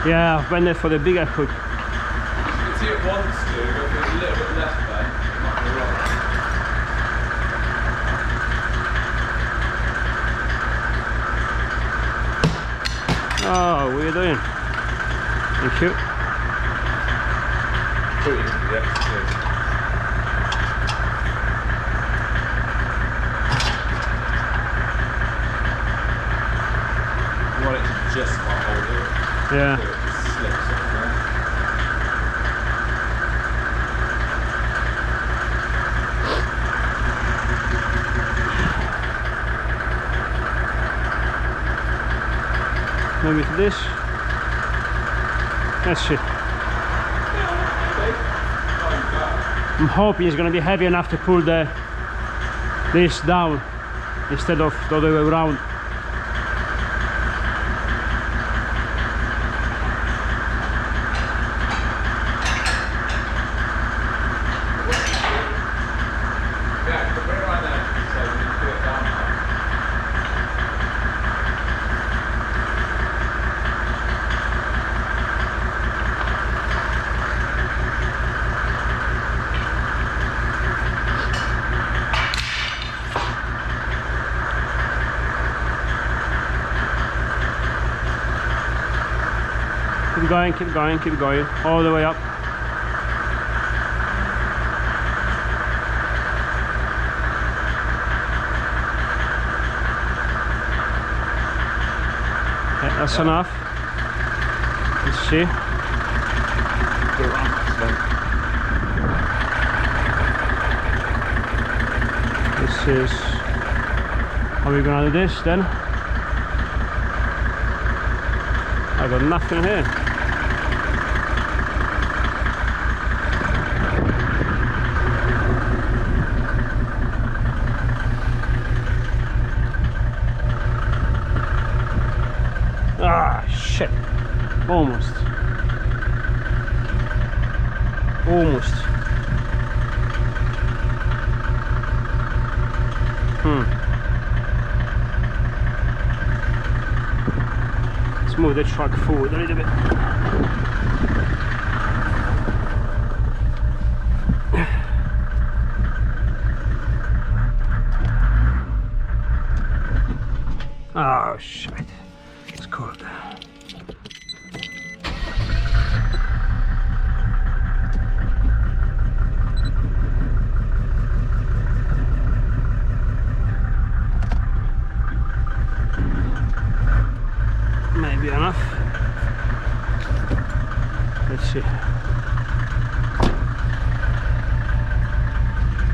Yeah, I've been there for the bigger hook. You can see it wants to, but if there's a little bit less bend, it might be wrong. Oh, what are you doing? Thank you. You want it to just not hold it. Yeah. So it just slips off there. Maybe to this. Let's see. I'm hoping it's going to be heavy enough to pull this down instead of the other way around. Yeah, put it right there. So you can put it down now. Keep going, keep going, keep going, all the way up. Okay, that's enough. Let's see. This is how we're gonna do this then. I got nothing here. Ah, shit. Almost. Almost. Let's move the truck forward a little bit. Oh, shit. It's cold. Maybe enough. Let's see.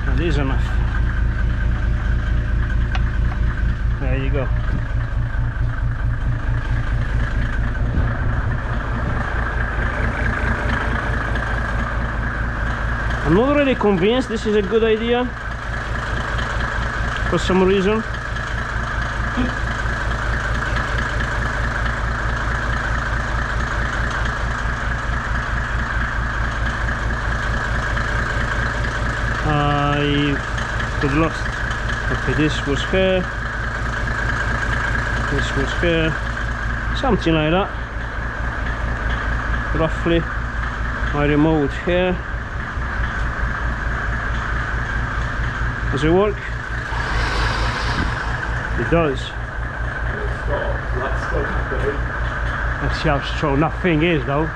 That is enough. There you go. I'm not really convinced this is a good idea for some reason. I got lost. Okay, this was here. This was here. Something like that. Roughly. My remote here. Does it work? It does. Let's see how strong that thing is though.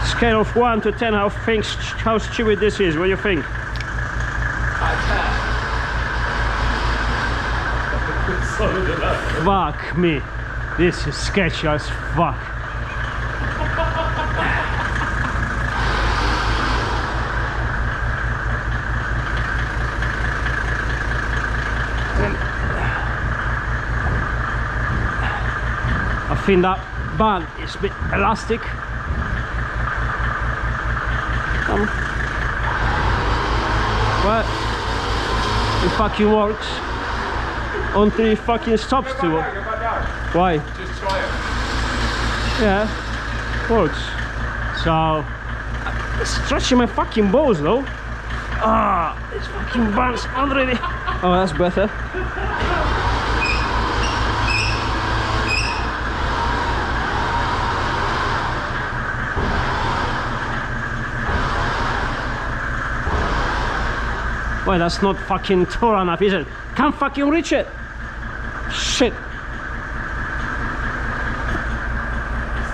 Scale of 1 to 10, how stupid this is, what do you think? Fuck me, this is sketchy as fuck. I think that band is a bit elastic. What? It fucking works until it fucking stops to work. Go back down. Why? Just try it. Yeah, works. So, it's stretching my fucking balls though. Ah, it's fucking burns already. Oh, that's better. Well, that's not fucking tall enough, is it? Can't fucking reach it. Shit.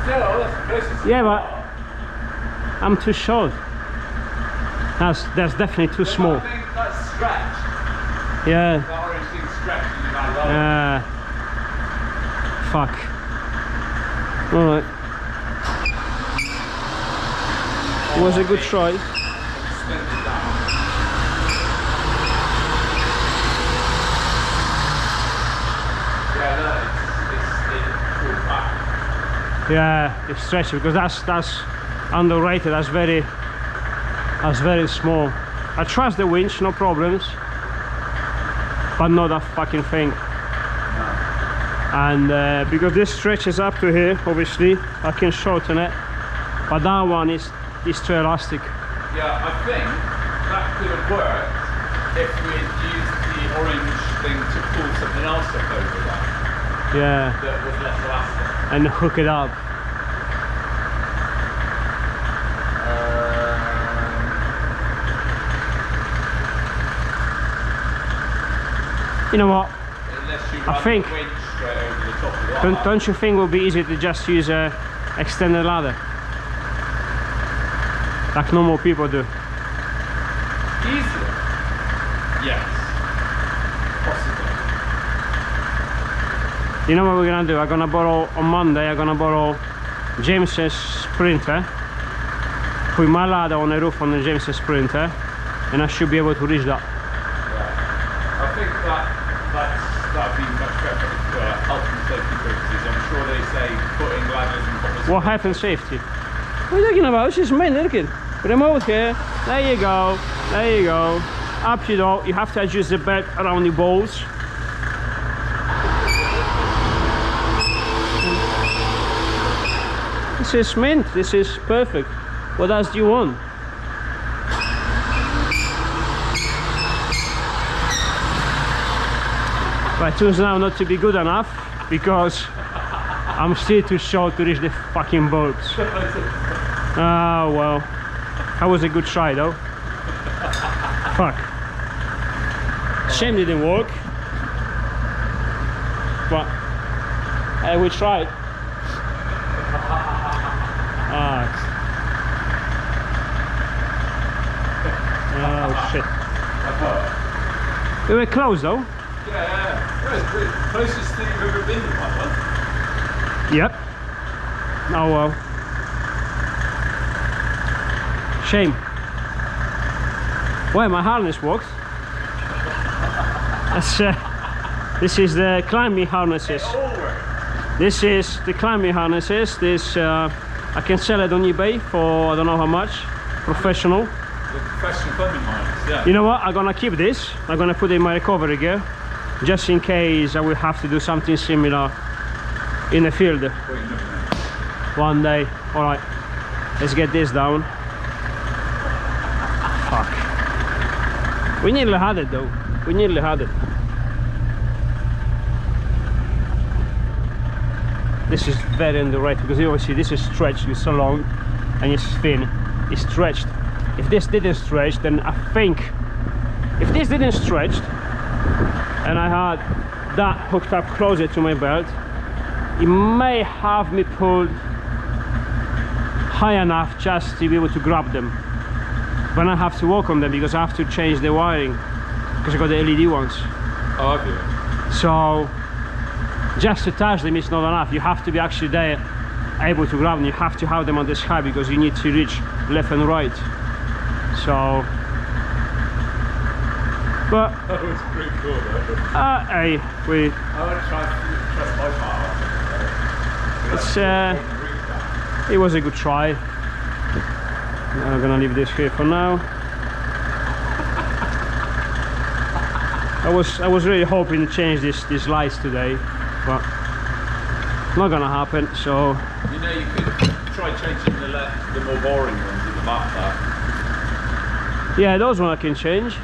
Still, this is Yeah, but I'm too short. That's definitely too small. I think that's stretched. Yeah. That orange thing's stretched and you're not lower. Fuck. All right. It was a good try. Spin it down. Yeah, look, it's pulled back. Yeah, it's stretchy because that's underrated. That's very small. I trust the winch, no problems, but not that fucking thing. And because this stretches up to here, obviously I can shorten it, but that one is too elastic. Yeah, I think that could have worked if we had used the orange thing to pull something else up over that Yeah, that was less elastic. and hook it up. You know what? Unless you I run think- the winch straight over the top of that. Don't you think it would be easier to just use a extended ladder, like normal people do? Easier? Yes. Possibly. You know what we're gonna do? I'm gonna borrow on Monday. I'm gonna borrow James's Sprinter. Put my ladder on the roof on the James's Sprinter, and I should be able to reach that. Yeah. I think that'd be much better for health and safety purposes. I'm sure they say putting ladders and poppers. What health and safety? What are you talking about? It's just me, look at remote here. There you go. There you go. Up you go. You have to adjust the belt around the balls. This is mint. This is perfect. What else do you want? But it turns out not to be good enough because I'm still too short to reach the fucking bulbs. Ah, well. That was a good try though. Fuck. Shame it didn't work. But we tried. Ah. Oh shit. We were close though. Yeah. Well, it's the closest thing you've ever been to that one. Yep. Oh well. Shame. Well, my harness works. That's, this is the climbing harnesses. It all works. This is the climbing harnesses. This I can sell it on eBay for I don't know how much. Professional. The professional climbing harness, yeah. You know what? I'm gonna keep this. I'm gonna put it in my recovery gear, just in case I will have to do something similar in the field What are you looking at? one day. All right, let's get this down. Fuck. We nearly had it though. We nearly had it. This is very underrated because obviously this is stretched. It's so long and it's thin. It's stretched. If this didn't stretch, then I think if this didn't stretch and I had that hooked up closer to my belt, it may have me pulled high enough just to be able to grab them. But I have to work on them because I have to change the wiring because I got the LED ones. Oh, have you? So just to touch them is not enough. You have to be actually there able to grab them. You have to have them on this high because you need to reach left and right. So but That was pretty cool though. hey, we I want to try my part. it's it was a good try. I'm gonna leave this here for now. I was really hoping to change these lights today, but not gonna happen. So You know, you could try changing the more boring ones at the back there. yeah, those one I can change.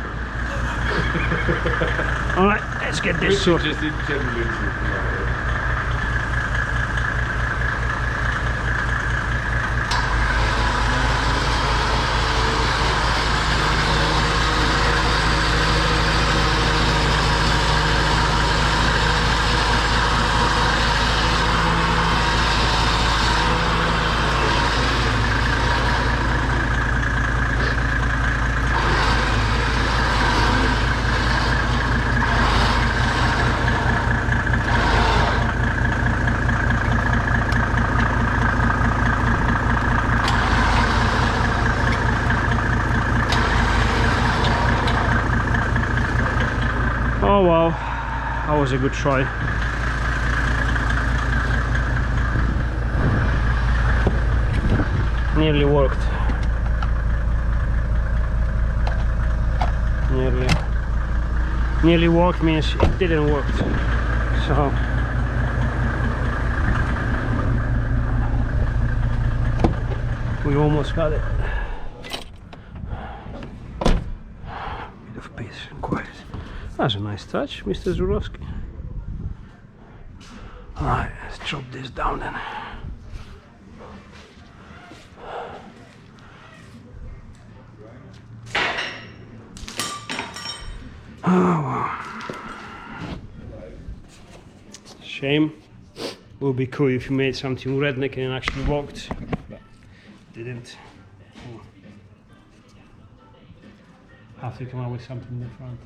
All right, let's get this Which sorted. is just in general into it. Oh well, that was a good try. Nearly worked. Nearly worked means it didn't work. So we almost got it. Bit of peace and quiet. That's a nice touch, Mr. Zurowski. Alright, let's drop this down then. Oh wow. Shame. Would be cool if you made something redneck and it actually worked. But didn't. Have to come up with something different.